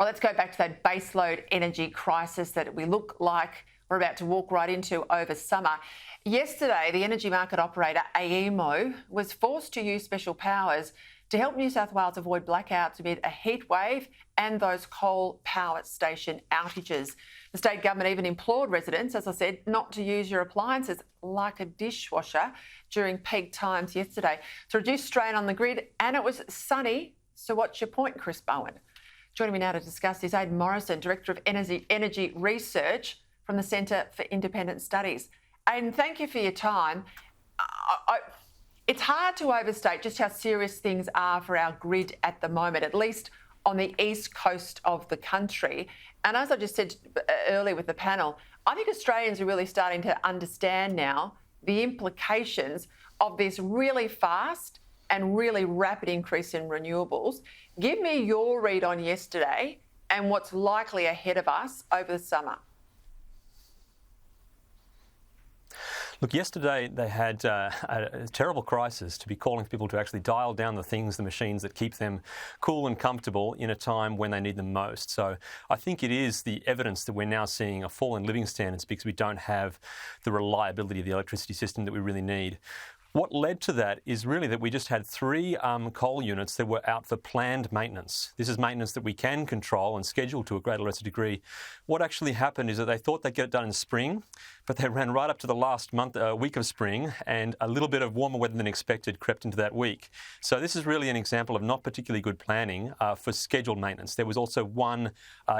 Well, let's go back to that baseload energy crisis that we look like we're about to walk right into over summer. Yesterday, the energy market operator AEMO was forced to use special powers to help New South Wales avoid blackouts amid a heat wave and those coal power station outages. The state government even implored residents, as I said, not to use your appliances like a dishwasher during peak times yesterday to reduce strain on the grid. And it was sunny. So what's your point, Chris Bowen? Joining me now to discuss is Aidan Morrison, Director of Energy Research from the Centre for Independent Studies. Aidan, thank you for your time. It's hard to overstate just how serious things are for our grid at the moment, at least on the east coast of the country. And as I just said earlier with the panel, I think Australians are really starting to understand now the implications of this really fast and really rapid increase in renewables. Give me your read on yesterday and what's likely ahead of us over the summer. Look, yesterday they had a terrible crisis to be calling for people to actually dial down the machines that keep them cool and comfortable in a time when they need them most. So I think it is the evidence that we're now seeing a fall in living standards because we don't have the reliability of the electricity system that we really need. What led to that is really that we just had 3 coal units that were out for planned maintenance. This is maintenance that we can control and schedule to a greater or lesser degree. What actually happened is that they thought they'd get it done in spring, but they ran right up to the last week of spring, and a little bit of warmer weather than expected crept into that week. So this is really an example of not particularly good planning for scheduled maintenance. There was also 1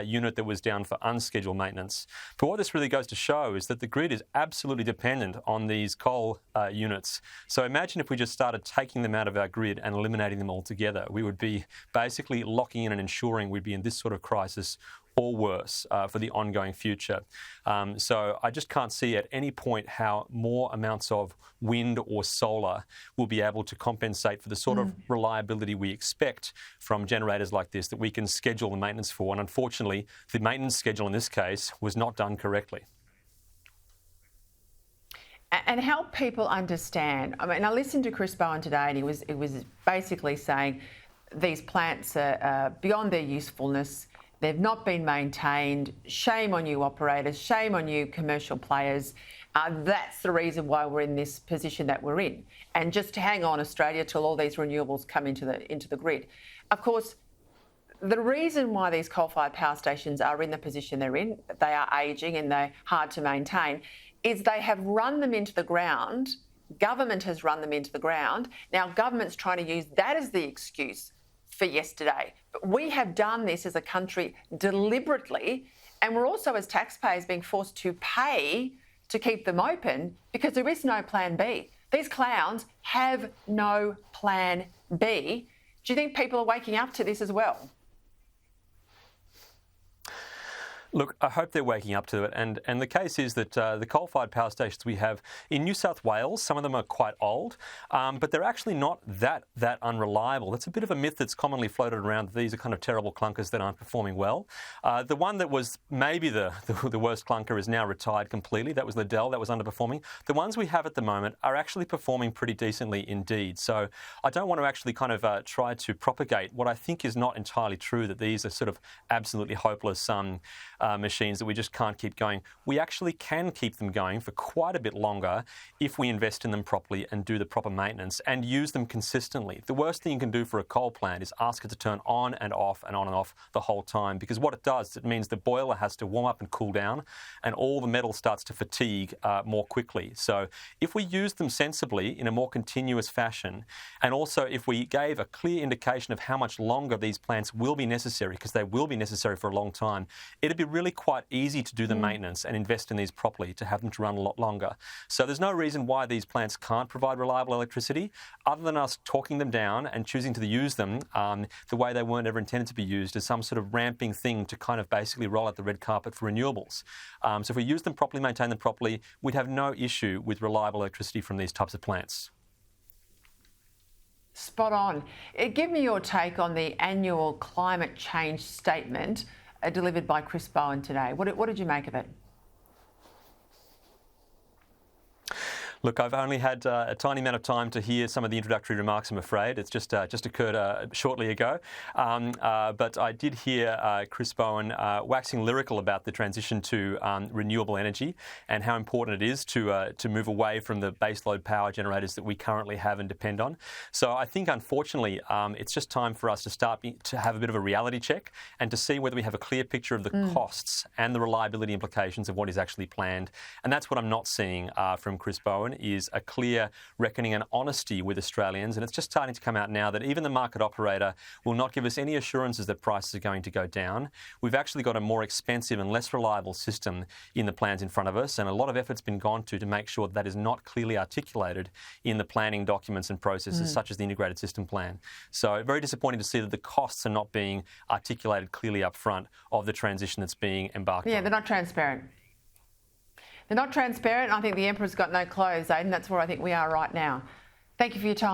unit that was down for unscheduled maintenance. But what this really goes to show is that the grid is absolutely dependent on these coal units. So imagine if we just started taking them out of our grid and eliminating them altogether. We would be basically locking in and ensuring we'd be in this sort of crisis or worse for the ongoing future. So I just can't see at any point how more amounts of wind or solar will be able to compensate for the sort of reliability we expect from generators like this that we can schedule the maintenance for. And unfortunately, the maintenance schedule in this case was not done correctly. And help people understand. I mean, I listened to Chris Bowen today, and he was basically saying these plants are beyond their usefulness. They've not been maintained. Shame on you, operators. Shame on you, commercial players. That's the reason why we're in this position that we're in. And just to hang on, Australia, till all these renewables come into the grid. Of course, the reason why these coal-fired power stations are in the position they're in, they are ageing and they're hard to maintain, is they have run them into the ground. Government has run them into the ground. Now, government's trying to use that as the excuse for yesterday. But we have done this as a country deliberately, and we're also, as taxpayers, being forced to pay to keep them open because there is no plan B. These clowns have no plan B. Do you think people are waking up to this as well? Look, I hope they're waking up to it. And the case is that the coal-fired power stations we have in New South Wales, some of them are quite old, but they're actually not that unreliable. That's a bit of a myth that's commonly floated around that these are kind of terrible clunkers that aren't performing well. The one that was maybe the worst clunker is now retired completely. That was Liddell, that was underperforming. The ones we have at the moment are actually performing pretty decently indeed. So I don't want to actually kind of try to propagate what I think is not entirely true, that these are sort of absolutely hopeless machines that we just can't keep going. We actually can keep them going for quite a bit longer if we invest in them properly and do the proper maintenance and use them consistently. The worst thing you can do for a coal plant is ask it to turn on and off and on and off the whole time, because what it does, it means the boiler has to warm up and cool down and all the metal starts to fatigue more quickly. So if we use them sensibly in a more continuous fashion, and also if we gave a clear indication of how much longer these plants will be necessary, because they will be necessary for a long time, it'd be really quite easy to do the maintenance and invest in these properly to have them to run a lot longer. So there's no reason why these plants can't provide reliable electricity other than us talking them down and choosing to use them the way they weren't ever intended to be used, as some sort of ramping thing to kind of basically roll out the red carpet for renewables. So if we use them properly, maintain them properly, we'd have no issue with reliable electricity from these types of plants. Spot on. Give me your take on the annual climate change statement delivered by Chris Bowen today. What did you make of it? Look, I've only had a tiny amount of time to hear some of the introductory remarks, I'm afraid. It's just occurred shortly ago. But I did hear Chris Bowen waxing lyrical about the transition to renewable energy and how important it is to move away from the baseload power generators that we currently have and depend on. So I think, unfortunately, it's just time for us to start to have a bit of a reality check and to see whether we have a clear picture of the costs and the reliability implications of what is actually planned. And that's what I'm not seeing from Chris Bowen, is a clear reckoning and honesty with Australians. And it's just starting to come out now that even the market operator will not give us any assurances that prices are going to go down. We've actually got a more expensive and less reliable system in the plans in front of us, and a lot of effort's been gone to make sure that is not clearly articulated in the planning documents and processes such as the integrated system plan. So very disappointing to see that the costs are not being articulated clearly up front of the transition that's being embarked on. Yeah, they're not transparent. They're not transparent. I think the emperor's got no clothes, Aidan. That's where I think we are right now. Thank you for your time.